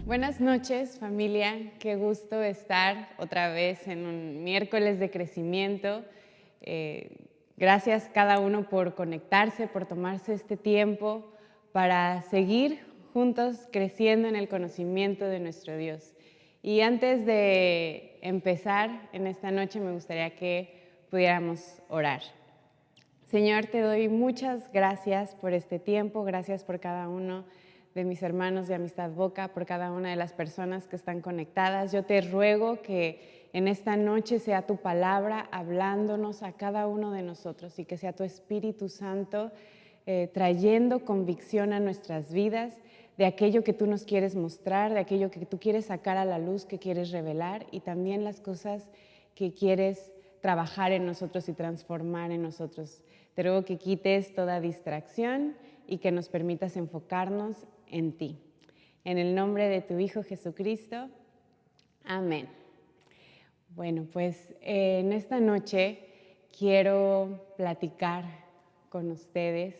Buenas noches, familia. Qué gusto estar otra vez en un miércoles de crecimiento. Gracias cada uno por conectarse, por tomarse este tiempo para seguir juntos creciendo en el conocimiento de nuestro Dios. Y antes de empezar en esta noche, me gustaría que pudiéramos orar. Señor, te doy muchas gracias por este tiempo, gracias por cada uno de mis hermanos de Amistad Boca, por cada una de las personas que están conectadas. Yo te ruego que en esta noche sea tu palabra hablándonos a cada uno de nosotros y que sea tu Espíritu Santo trayendo convicción a nuestras vidas de aquello que tú nos quieres mostrar, de aquello que tú quieres sacar a la luz, que quieres revelar y también las cosas que quieres trabajar en nosotros y transformar en nosotros. Te ruego que quites toda distracción y que nos permitas enfocarnos en ti. En el nombre de tu Hijo Jesucristo, amén. Bueno, pues en esta noche quiero platicar con ustedes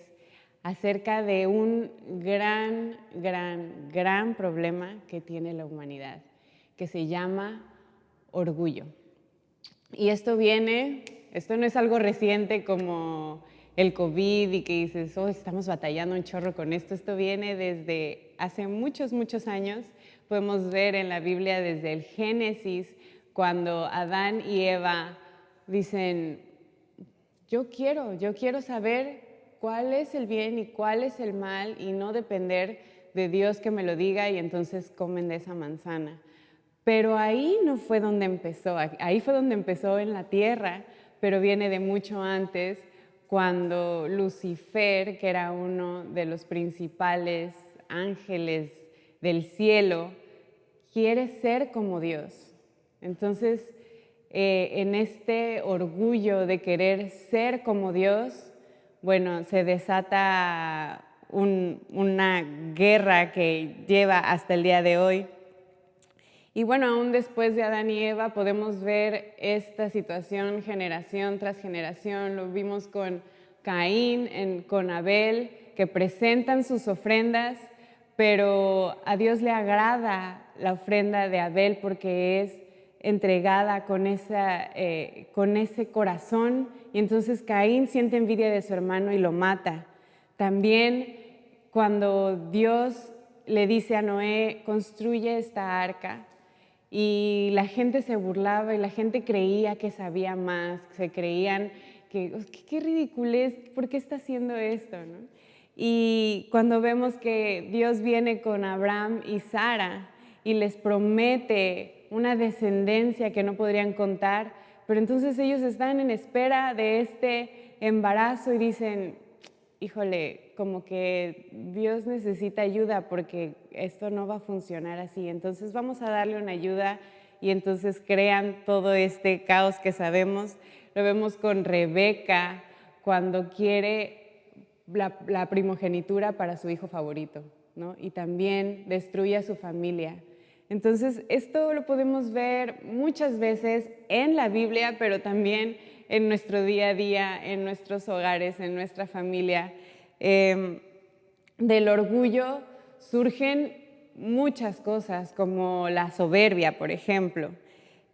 acerca de un gran problema que tiene la humanidad, que se llama orgullo. Y esto no es algo reciente como el COVID y que dices, oh, estamos batallando un chorro con esto. Esto viene desde hace muchos años. Podemos ver en la Biblia desde el Génesis, cuando Adán y Eva dicen, yo quiero saber cuál es el bien y cuál es el mal y no depender de Dios que me lo diga, y entonces comen de esa manzana. Pero ahí no fue donde empezó, ahí fue donde empezó en la tierra, pero viene de mucho antes, cuando Lucifer, que era uno de los principales ángeles del cielo, quiere ser como Dios. Entonces, en este orgullo de querer ser como Dios, bueno, se desata una guerra que lleva hasta el día de hoy. Y bueno, aún después de Adán y Eva podemos ver esta situación generación tras generación. Lo vimos con Caín, con Abel, que presentan sus ofrendas, pero a Dios le agrada la ofrenda de Abel porque es entregada con ese corazón, y entonces Caín siente envidia de su hermano y lo mata. También cuando Dios le dice a Noé, construye esta arca, y la gente se burlaba y la gente creía que sabía más, se creían que qué ridiculez, ¿por qué está haciendo esto, ¿no? Y cuando vemos que Dios viene con Abraham y Sara y les promete una descendencia que no podrían contar, pero entonces ellos están en espera de este embarazo y dicen, híjole, como que Dios necesita ayuda porque esto no va a funcionar así, entonces vamos a darle una ayuda, y entonces crean todo este caos que sabemos. Lo vemos con Rebeca cuando quiere la primogenitura para su hijo favorito, ¿no? Y también destruye a su familia. Entonces, esto lo podemos ver muchas veces en la Biblia, pero también en nuestro día a día, en nuestros hogares, en nuestra familia. Del orgullo surgen muchas cosas, como la soberbia, por ejemplo.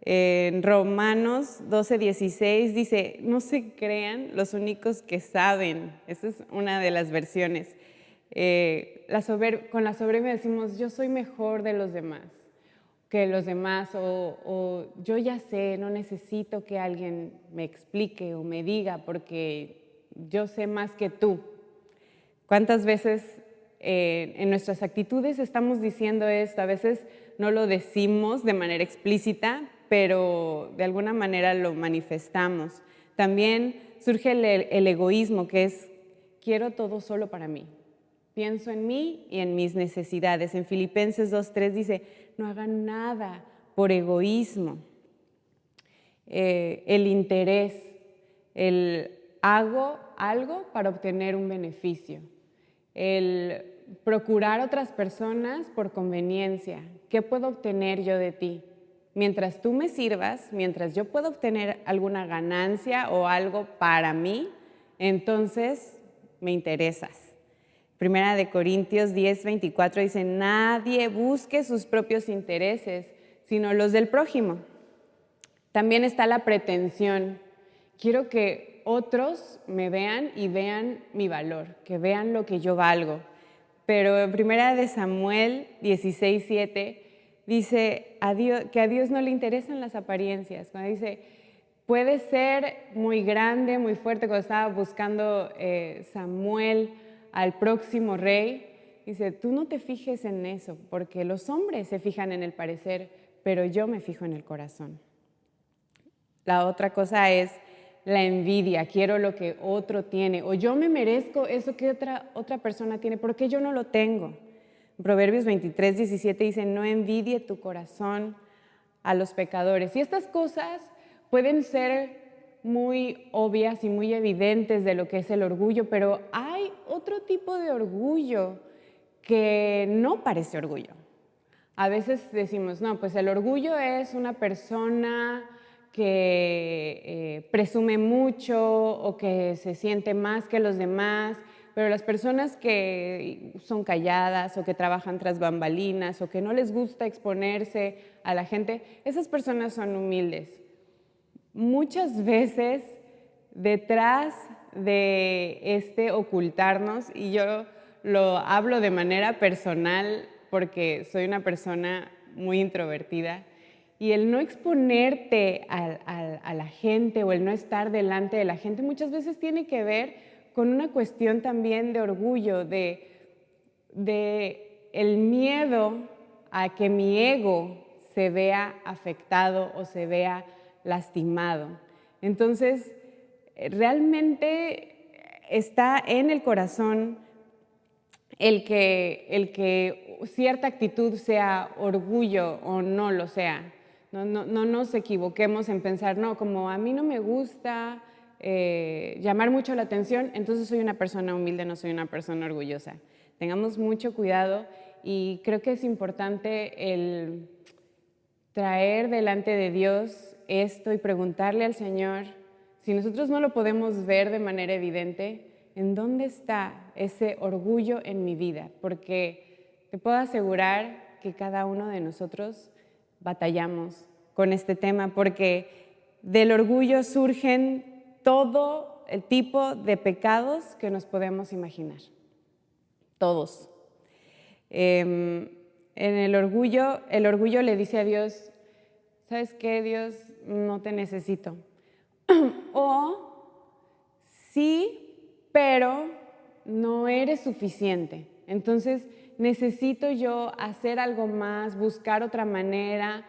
En Romanos 12:16 dice, no se crean los únicos que saben. Esa es una de las versiones. Con la soberbia decimos, yo soy mejor de los demás que los demás, o yo ya sé, no necesito que alguien me explique o me diga porque yo sé más que tú. ¿Cuántas veces en nuestras actitudes estamos diciendo esto? A veces no lo decimos de manera explícita, pero de alguna manera lo manifestamos. También surge el egoísmo, que es quiero todo solo para mí. Pienso en mí y en mis necesidades. En Filipenses 2:3 dice, no hagan nada por egoísmo. El interés, el hago algo para obtener un beneficio. El procurar a otras personas por conveniencia. ¿Qué puedo obtener yo de ti? Mientras tú me sirvas, mientras yo pueda obtener alguna ganancia o algo para mí, entonces me interesas. Primera de Corintios 10:24 dice, nadie busque sus propios intereses, sino los del prójimo. También está la pretensión. Quiero que otros me vean y vean mi valor, que vean lo que yo valgo. Pero en Primera de Samuel 16:7 dice que a Dios no le interesan las apariencias. Cuando dice, puede ser muy grande, muy fuerte, cuando estaba buscando Samuel al próximo rey, dice, tú no te fijes en eso, porque los hombres se fijan en el parecer, pero yo me fijo en el corazón. La otra cosa es la envidia, quiero lo que otro tiene, o yo me merezco eso que otra persona tiene, ¿por qué yo no lo tengo? Proverbios 23:17 dice, no envidie tu corazón a los pecadores. Y estas cosas pueden ser muy obvias y muy evidentes de lo que es el orgullo, pero hay otro tipo de orgullo que no parece orgullo. A veces decimos, no, pues el orgullo es una persona que presume mucho o que se siente más que los demás, pero las personas que son calladas o que trabajan tras bambalinas o que no les gusta exponerse a la gente, esas personas son humildes. Muchas veces detrás de este ocultarnos, y yo lo hablo de manera personal porque soy una persona muy introvertida, y el no exponerte a la gente o el no estar delante de la gente muchas veces tiene que ver con una cuestión también de orgullo, de el miedo a que mi ego se vea afectado o se vea lastimado. Entonces, realmente está en el corazón el que cierta actitud sea orgullo o no lo sea. No nos equivoquemos en pensar, no, como a mí no me gusta llamar mucho la atención, entonces soy una persona humilde, no soy una persona orgullosa. Tengamos mucho cuidado y creo que es importante el traer delante de Dios esto y preguntarle al Señor, si nosotros no lo podemos ver de manera evidente, ¿en dónde está ese orgullo en mi vida? Porque te puedo asegurar que cada uno de nosotros batallamos con este tema, porque del orgullo surgen todo el tipo de pecados que nos podemos imaginar. Todos. En el orgullo le dice a Dios, ¿sabes qué, Dios? No te necesito. O sí, pero no eres suficiente. Entonces necesito yo hacer algo más, buscar otra manera,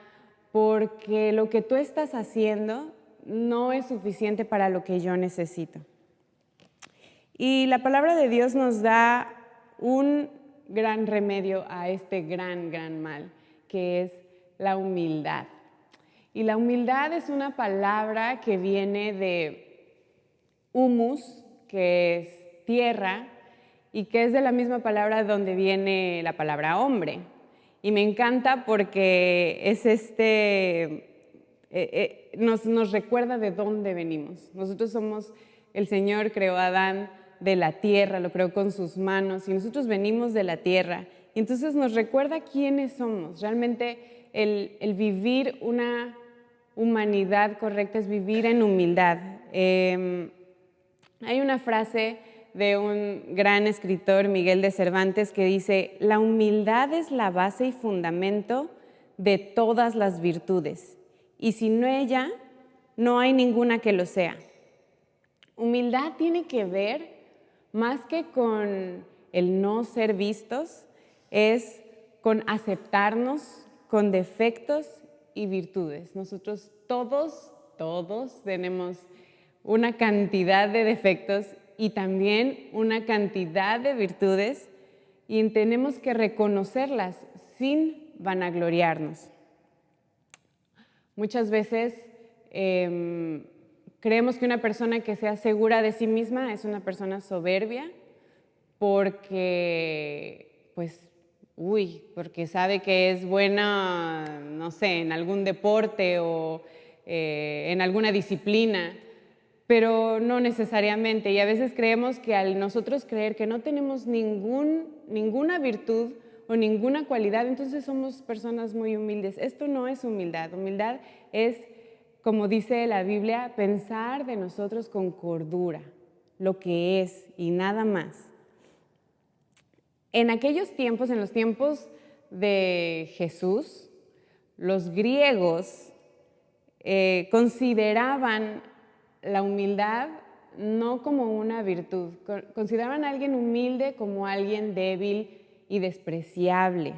porque lo que tú estás haciendo no es suficiente para lo que yo necesito. Y la palabra de Dios nos da un gran remedio a este gran mal, que es la humildad. Y la humildad es una palabra que viene de humus, que es tierra, y que es de la misma palabra donde viene la palabra hombre. Y me encanta porque es nos recuerda de dónde venimos. Nosotros somos, el Señor creó a Adán de la tierra, lo creó con sus manos, y nosotros venimos de la tierra. Y entonces nos recuerda quiénes somos. Realmente el vivir una humanidad correcta es vivir en humildad. Hay una frase de un gran escritor, Miguel de Cervantes, que dice, la humildad es la base y fundamento de todas las virtudes, y sin ella no hay ninguna que lo sea. Humildad tiene que ver, más que con el no ser vistos, es con aceptarnos con defectos y virtudes. Nosotros todos tenemos una cantidad de defectos y también una cantidad de virtudes, y tenemos que reconocerlas sin vanagloriarnos. Muchas veces creemos que una persona que sea segura de sí misma es una persona soberbia porque, porque sabe que es buena, no sé, en algún deporte o en alguna disciplina. pero no necesariamente. Y a veces creemos que al nosotros creer que no tenemos ninguna virtud o ninguna cualidad, entonces somos personas muy humildes. Esto no es humildad. Humildad es, como dice la Biblia, pensar de nosotros con cordura, lo que es y nada más. En aquellos tiempos, en los tiempos de Jesús, los griegos consideraban la humildad no como una virtud, consideraban a alguien humilde como alguien débil y despreciable.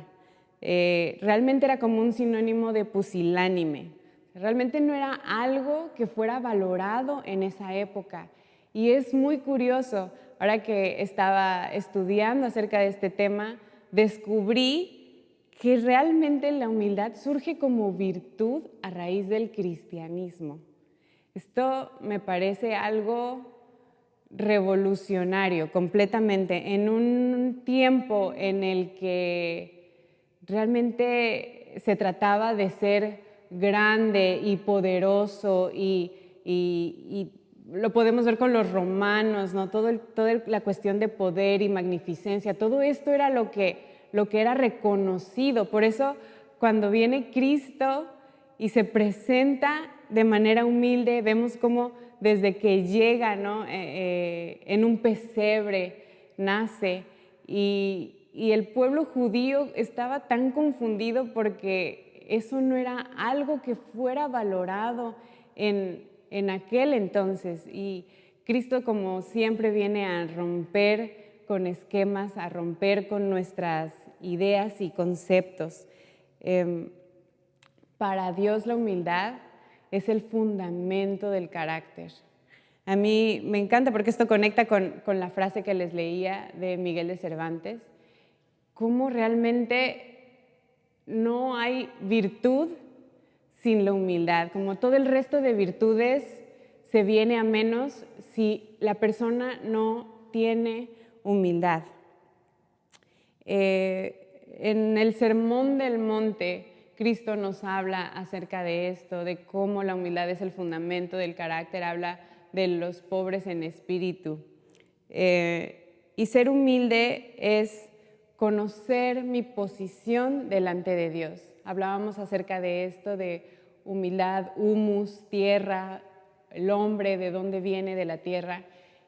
Realmente era como un sinónimo de pusilánime. Realmente no era algo que fuera valorado en esa época. Y es muy curioso, ahora que estaba estudiando acerca de este tema, descubrí que realmente la humildad surge como virtud a raíz del cristianismo. Esto me parece algo revolucionario completamente, en un tiempo en el que realmente se trataba de ser grande y poderoso y lo podemos ver con los romanos, ¿no? Toda la cuestión de poder y magnificencia, todo esto era lo que era reconocido. Por eso cuando viene Cristo y se presenta de manera humilde, vemos cómo desde que llega, ¿no? En un pesebre nace y el pueblo judío estaba tan confundido porque eso no era algo que fuera valorado en aquel entonces. Y Cristo, como siempre, viene a romper con esquemas, a romper con nuestras ideas y conceptos. Para Dios la humildad es el fundamento del carácter. A mí me encanta porque esto conecta con la frase que les leía de Miguel de Cervantes, cómo realmente no hay virtud sin la humildad, como todo el resto de virtudes se viene a menos si la persona no tiene humildad. En el Sermón del Monte, Cristo nos habla acerca de esto, de cómo la humildad es el fundamento del carácter, habla de los pobres en espíritu. Y ser humilde es conocer mi posición delante de Dios. Hablábamos acerca de esto, de humildad, humus, tierra, el hombre, de dónde viene, de la tierra.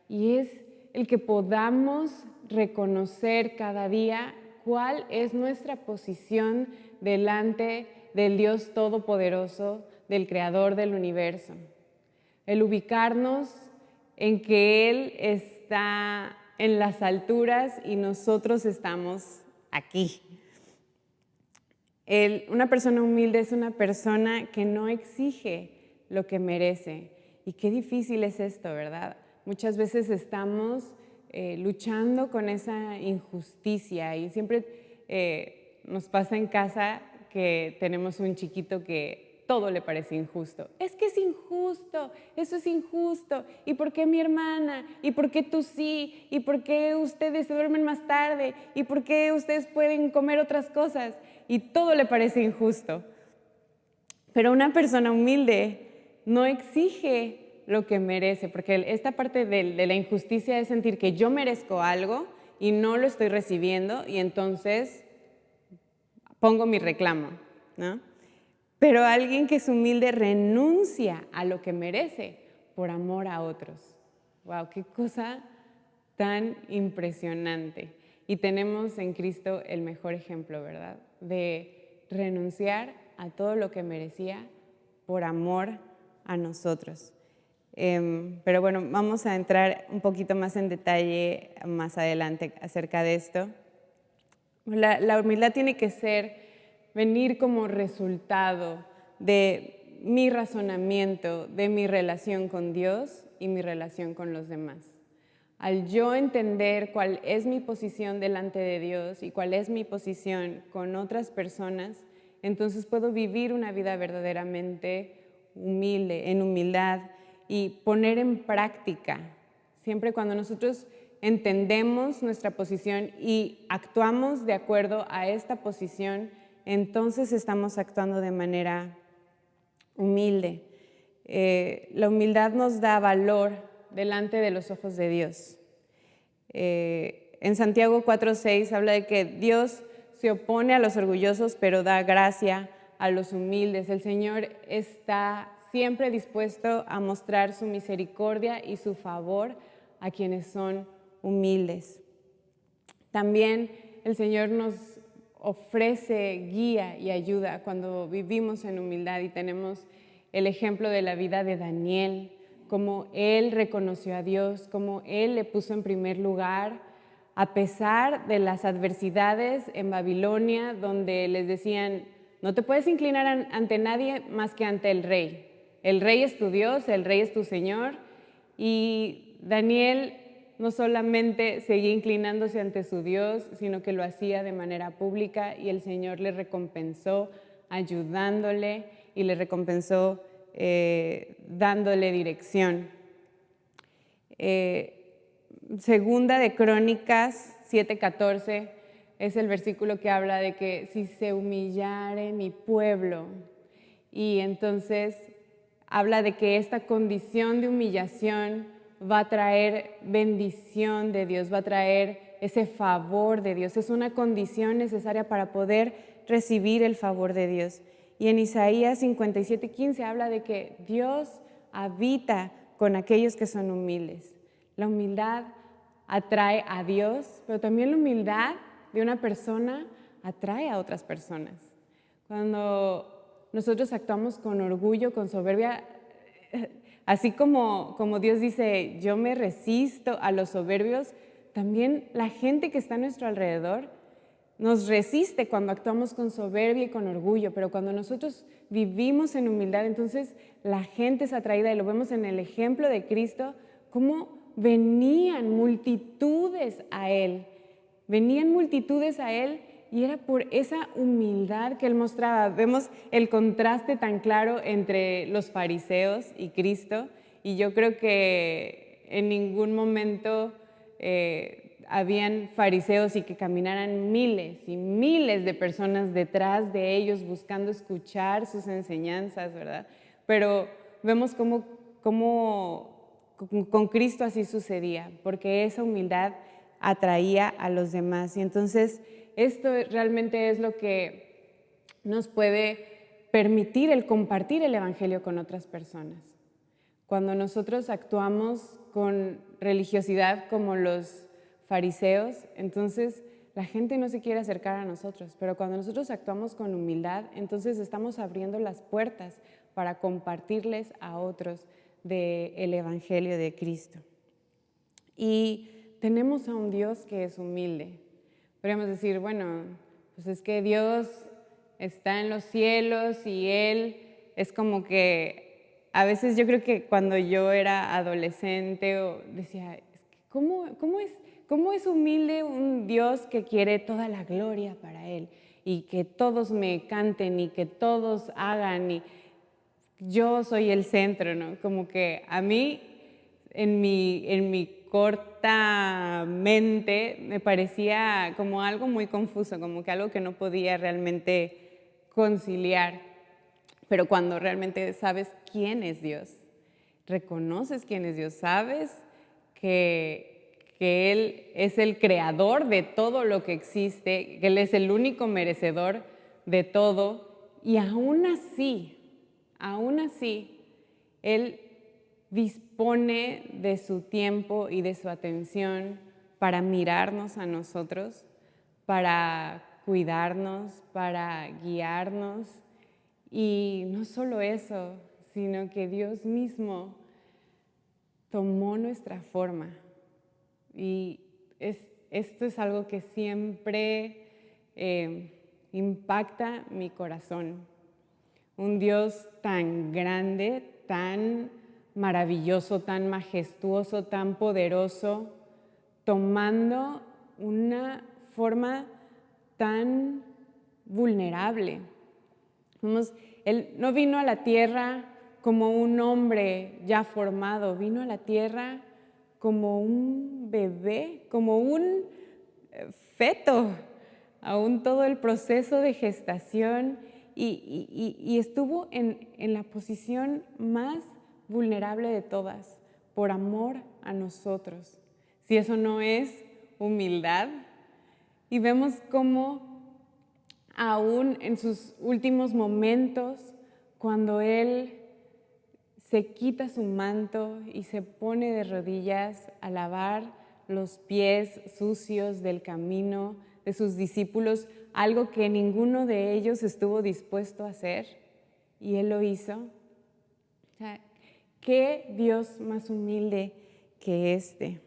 Y es el que podamos reconocer cada día cuál es nuestra posición delante del Dios Todopoderoso, del Creador del universo. El ubicarnos en que Él está en las alturas y nosotros estamos aquí. Una persona humilde es una persona que no exige lo que merece. Y qué difícil es esto, ¿verdad? Muchas veces estamos luchando con esa injusticia y siempre nos pasa en casa que tenemos un chiquito que todo le parece injusto. Es que es injusto, eso es injusto. ¿Y por qué mi hermana? ¿Y por qué tú sí? ¿Y por qué ustedes se duermen más tarde? ¿Y por qué ustedes pueden comer otras cosas? Y todo le parece injusto. Pero una persona humilde no exige lo que merece, porque esta parte de la injusticia es sentir que yo merezco algo y no lo estoy recibiendo y entonces pongo mi reclamo, ¿no? Pero alguien que es humilde renuncia a lo que merece por amor a otros. ¡Wow! ¡Qué cosa tan impresionante! Y tenemos en Cristo el mejor ejemplo, ¿verdad? De renunciar a todo lo que merecía por amor a nosotros. Pero bueno, vamos a entrar un poquito más en detalle más adelante acerca de esto. La humildad tiene que venir como resultado de mi razonamiento, de mi relación con Dios y mi relación con los demás. Al yo entender cuál es mi posición delante de Dios y cuál es mi posición con otras personas, entonces puedo vivir una vida verdaderamente humilde, en humildad y poner en práctica. Siempre cuando nosotros entendemos nuestra posición y actuamos de acuerdo a esta posición, entonces estamos actuando de manera humilde. La humildad nos da valor delante de los ojos de Dios. En Santiago 4:6 habla de que Dios se opone a los orgullosos, pero da gracia a los humildes. El Señor está siempre dispuesto a mostrar su misericordia y su favor a quienes son humildes. También el Señor nos ofrece guía y ayuda cuando vivimos en humildad, y tenemos el ejemplo de la vida de Daniel, cómo él reconoció a Dios, cómo él le puso en primer lugar a pesar de las adversidades en Babilonia, donde les decían: no te puedes inclinar ante nadie más que ante el rey. El rey es tu Dios, el rey es tu Señor. Y Daniel no solamente seguía inclinándose ante su Dios, sino que lo hacía de manera pública, y el Señor le recompensó ayudándole y le recompensó dándole dirección. Segunda de Crónicas 7:14 es el versículo que habla de que si se humillare mi pueblo, y entonces habla de que esta condición de humillación va a traer bendición de Dios, va a traer ese favor de Dios. Es una condición necesaria para poder recibir el favor de Dios. Y en Isaías 57:15 habla de que Dios habita con aquellos que son humildes. La humildad atrae a Dios, pero también la humildad de una persona atrae a otras personas. Cuando nosotros actuamos con orgullo, con soberbia, así como Dios dice: yo me resisto a los soberbios, también la gente que está a nuestro alrededor nos resiste cuando actuamos con soberbia y con orgullo. Pero cuando nosotros vivimos en humildad, entonces la gente es atraída, y lo vemos en el ejemplo de Cristo, cómo venían multitudes a Él. Venían multitudes a Él, y era por esa humildad que Él mostraba. Vemos el contraste tan claro entre los fariseos y Cristo, y yo creo que en ningún momento habían fariseos y que caminaran miles y miles de personas detrás de ellos buscando escuchar sus enseñanzas, ¿verdad? Pero vemos cómo con Cristo así sucedía, porque esa humildad atraía a los demás. Y entonces esto realmente es lo que nos puede permitir el compartir el Evangelio con otras personas. Cuando nosotros actuamos con religiosidad como los fariseos, entonces la gente no se quiere acercar a nosotros, pero cuando nosotros actuamos con humildad, entonces estamos abriendo las puertas para compartirles a otros del Evangelio de Cristo. Y tenemos a un Dios que es humilde. Podríamos decir, bueno, pues es que Dios está en los cielos y Él es como que, a veces yo creo que cuando yo era adolescente decía, ¿cómo es humilde un Dios que quiere toda la gloria para Él y que todos me canten y que todos hagan y yo soy el centro, ¿no? Como que a mí, en mi corta mente, me parecía como algo muy confuso, como que algo que no podía realmente conciliar. Pero cuando realmente sabes quién es Dios, reconoces quién es Dios, sabes que Él es el creador de todo lo que existe, que Él es el único merecedor de todo, y aún así, Él dispone de su tiempo y de su atención para mirarnos a nosotros, para cuidarnos, para guiarnos. Y no solo eso, sino que Dios mismo tomó nuestra forma. Y esto es algo que siempre impacta mi corazón. Un Dios tan grande, tan maravilloso, tan majestuoso, tan poderoso, tomando una forma tan vulnerable. Él no vino a la tierra como un hombre ya formado, vino a la tierra como un bebé, como un feto, aún todo el proceso de gestación, y estuvo en la posición más vulnerable de todas, por amor a nosotros. Si eso no es humildad. Y vemos cómo aún en sus últimos momentos, cuando Él se quita su manto y se pone de rodillas a lavar los pies sucios del camino de sus discípulos, algo que ninguno de ellos estuvo dispuesto a hacer, y Él lo hizo. O sea, ¿qué Dios más humilde que este?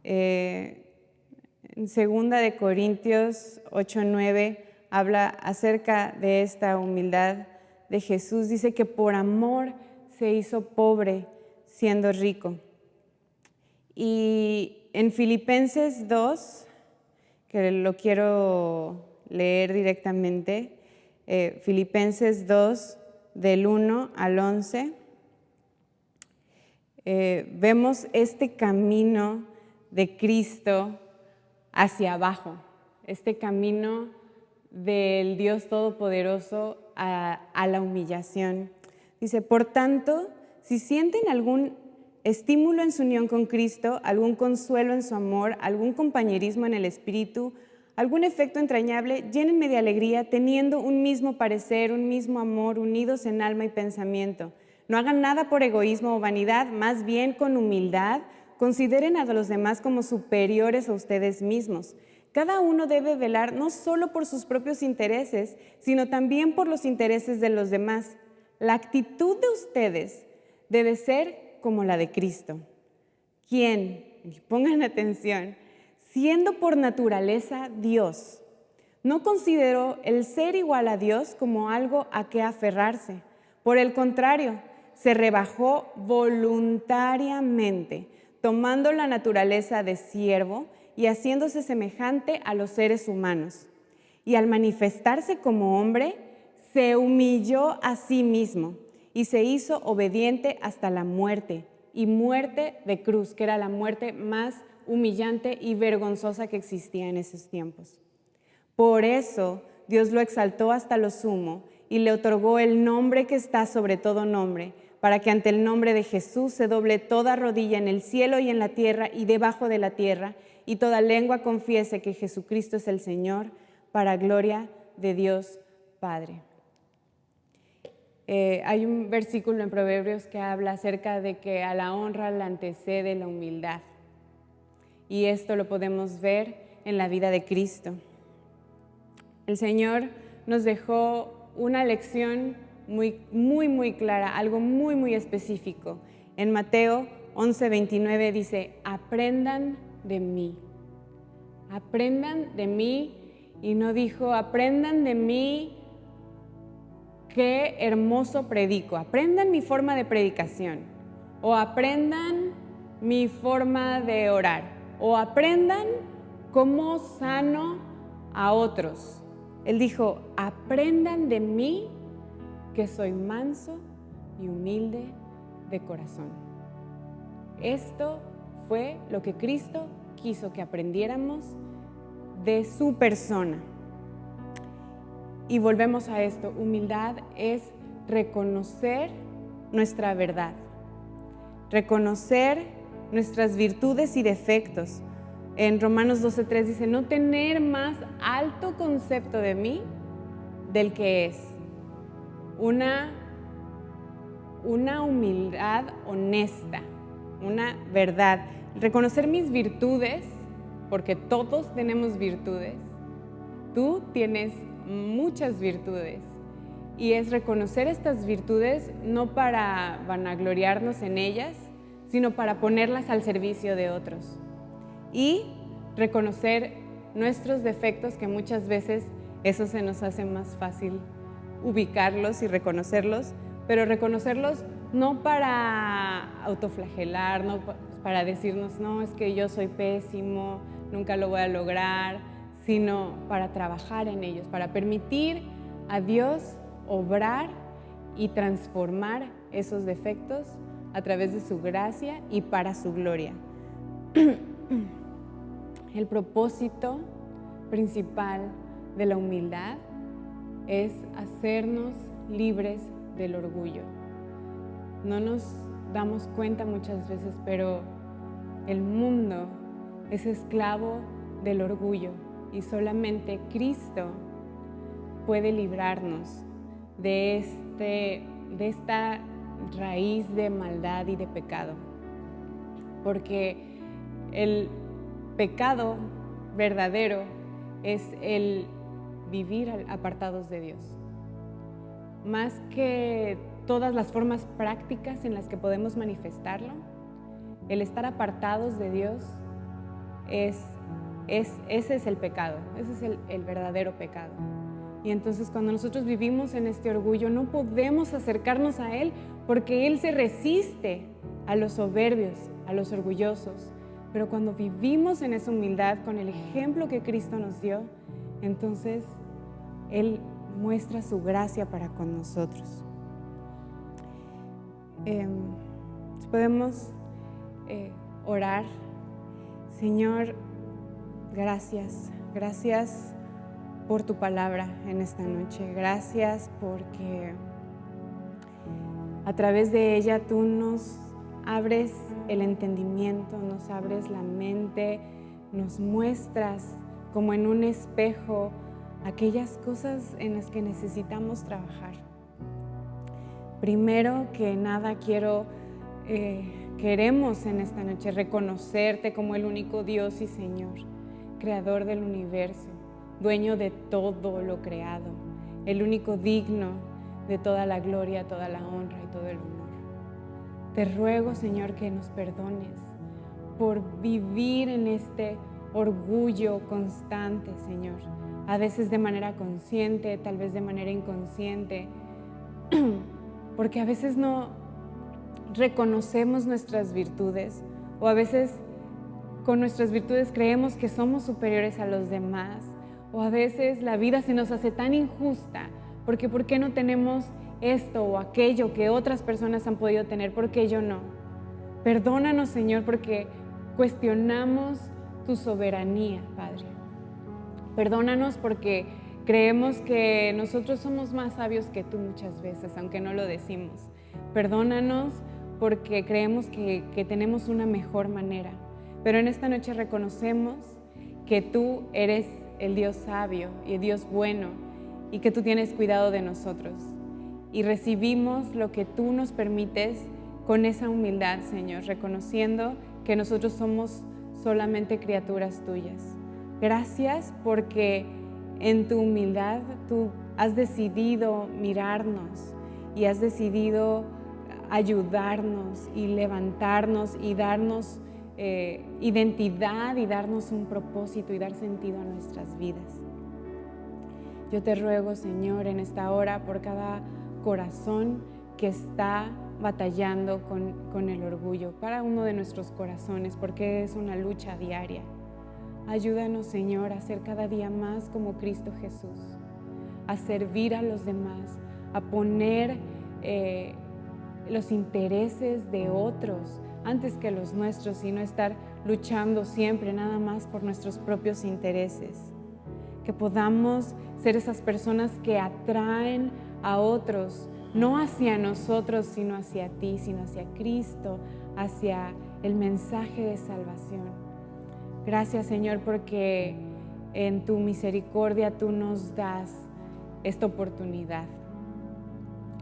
En 2 Corintios 8:9 habla acerca de esta humildad de Jesús. Dice que por amor se hizo pobre siendo rico. Y en Filipenses 2, que lo quiero leer directamente, Filipenses 2, del 1 al 11, vemos este camino de Cristo hacia abajo, este camino del Dios Todopoderoso a la humillación. Dice, por tanto, si sienten algún estímulo en su unión con Cristo, algún consuelo en su amor, algún compañerismo en el Espíritu, algún efecto entrañable, llénenme de alegría, teniendo un mismo parecer, un mismo amor, unidos en alma y pensamiento. No hagan nada por egoísmo o vanidad, más bien con humildad, consideren a los demás como superiores a ustedes mismos. Cada uno debe velar no solo por sus propios intereses, sino también por los intereses de los demás. La actitud de ustedes debe ser como la de Cristo, quien, pongan atención, siendo por naturaleza Dios, no consideró el ser igual a Dios como algo a que aferrarse. Por el contrario, se rebajó voluntariamente, tomando la naturaleza de siervo y haciéndose semejante a los seres humanos. Y al manifestarse como hombre, se humilló a sí mismo y se hizo obediente hasta la muerte, y muerte de cruz, que era la muerte más humillante y vergonzosa que existía en esos tiempos. Por eso Dios lo exaltó hasta lo sumo y le otorgó el nombre que está sobre todo nombre, para que ante el nombre de Jesús se doble toda rodilla en el cielo y en la tierra y debajo de la tierra, y toda lengua confiese que Jesucristo es el Señor, para gloria de Dios Padre. Hay un versículo en Proverbios que habla acerca de que a la honra la antecede la humildad. Y esto lo podemos ver en la vida de Cristo. El Señor nos dejó una lección muy clara, algo muy específico. En Mateo 11:29 dice, aprendan de mí. Aprendan de mí, y no dijo, aprendan de mí qué hermoso predico, aprendan mi forma de predicación, o aprendan mi forma de orar, o aprendan cómo sano a otros. Él dijo, aprendan de mí que soy manso y humilde de corazón. Esto fue lo que Cristo quiso que aprendiéramos de su persona. Y volvemos a esto, humildad es reconocer nuestra verdad, reconocer nuestras virtudes y defectos. En Romanos 12:3 dice, no tener más alto concepto de mí del que es. Una humildad honesta, una verdad. Reconocer mis virtudes, porque todos tenemos virtudes. Tú tienes muchas virtudes, y es reconocer estas virtudes no para vanagloriarnos en ellas, sino para ponerlas al servicio de otros. Y reconocer nuestros defectos, que muchas veces eso se nos hace más fácil ubicarlos y reconocerlos, pero reconocerlos no para autoflagelar, no para decirnos, no, es que yo soy pésimo, nunca lo voy a lograr, sino para trabajar en ellos, para permitir a Dios obrar y transformar esos defectos a través de su gracia y para su gloria. El propósito principal de la humildad es hacernos libres del orgullo. no nos damos cuenta muchas veces, pero el mundo es esclavo del orgullo y solamente Cristo puede librarnos de esta raíz de maldad y de pecado. Porque el pecado verdadero es el vivir apartados de Dios. Más que todas las formas prácticas en las que podemos manifestarlo, el estar apartados de Dios ese es el pecado, ese es el verdadero pecado. Y entonces cuando nosotros vivimos en este orgullo no podemos acercarnos a Él porque Él se resiste a los soberbios, a los orgullosos. Pero cuando vivimos en esa humildad con el ejemplo que Cristo nos dio, entonces Él muestra su gracia para con nosotros. Podemos orar. Señor, gracias por tu palabra en esta noche. Gracias porque a través de ella tú nos abres el entendimiento, nos abres la mente, nos muestras como en un espejo aquellas cosas en las que necesitamos trabajar. Primero que nada queremos en esta noche reconocerte como el único Dios y Señor, creador del universo, dueño de todo lo creado, el único digno de toda la gloria, toda la honra y todo el honor. Te ruego, Señor, que nos perdones por vivir en este orgullo constante, Señor, a veces de manera consciente, tal vez de manera inconsciente, porque a veces no reconocemos nuestras virtudes o a veces con nuestras virtudes creemos que somos superiores a los demás, o a veces la vida se nos hace tan injusta porque ¿por qué no tenemos esto o aquello que otras personas han podido tener? ¿Por qué yo no? Perdónanos, Señor, porque cuestionamos tu soberanía, Padre. Perdónanos porque creemos que nosotros somos más sabios que tú muchas veces, aunque no lo decimos. Perdónanos porque creemos que tenemos una mejor manera. Pero en esta noche reconocemos que tú eres el Dios sabio y el Dios bueno y que tú tienes cuidado de nosotros. Y recibimos lo que tú nos permites con esa humildad, Señor, reconociendo que nosotros somos solamente criaturas tuyas. Gracias porque en tu humildad tú has decidido mirarnos y has decidido ayudarnos y levantarnos y darnos identidad y darnos un propósito y dar sentido a nuestras vidas. Yo te ruego, Señor, en esta hora por cada corazón que está batallando con el orgullo, para uno de nuestros corazones, porque es una lucha diaria. Ayúdanos, Señor, a ser cada día más como Cristo Jesús, a servir a los demás, a poner los intereses de otros antes que los nuestros y no estar luchando siempre nada más por nuestros propios intereses. Que podamos ser esas personas que atraen a otros, no hacia nosotros, sino hacia ti, sino hacia Cristo, hacia el mensaje de salvación. Gracias, Señor, porque en tu misericordia tú nos das esta oportunidad.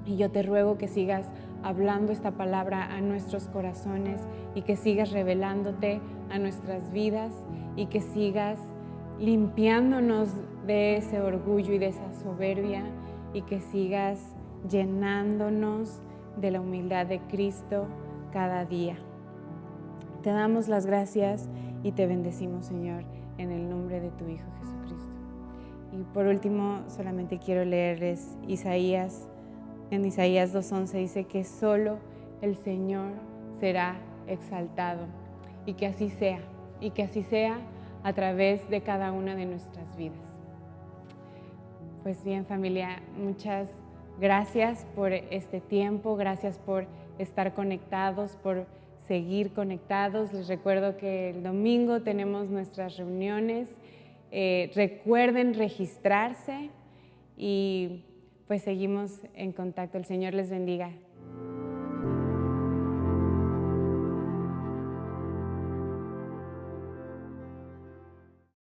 Y yo te ruego que sigas hablando esta palabra a nuestros corazones y que sigas revelándote a nuestras vidas y que sigas limpiándonos de ese orgullo y de esa soberbia y que sigas llenándonos de la humildad de Cristo cada día. Te damos las gracias y te bendecimos, Señor, en el nombre de tu Hijo Jesucristo. Y por último, solamente quiero leerles Isaías. En Isaías 2:11 dice que solo el Señor será exaltado y que así sea a través de cada una de nuestras vidas. Pues bien, familia, muchas gracias por este tiempo, gracias por estar conectados, por seguir conectados. Les recuerdo que el domingo tenemos nuestras reuniones. Recuerden registrarse y pues seguimos en contacto. El Señor les bendiga.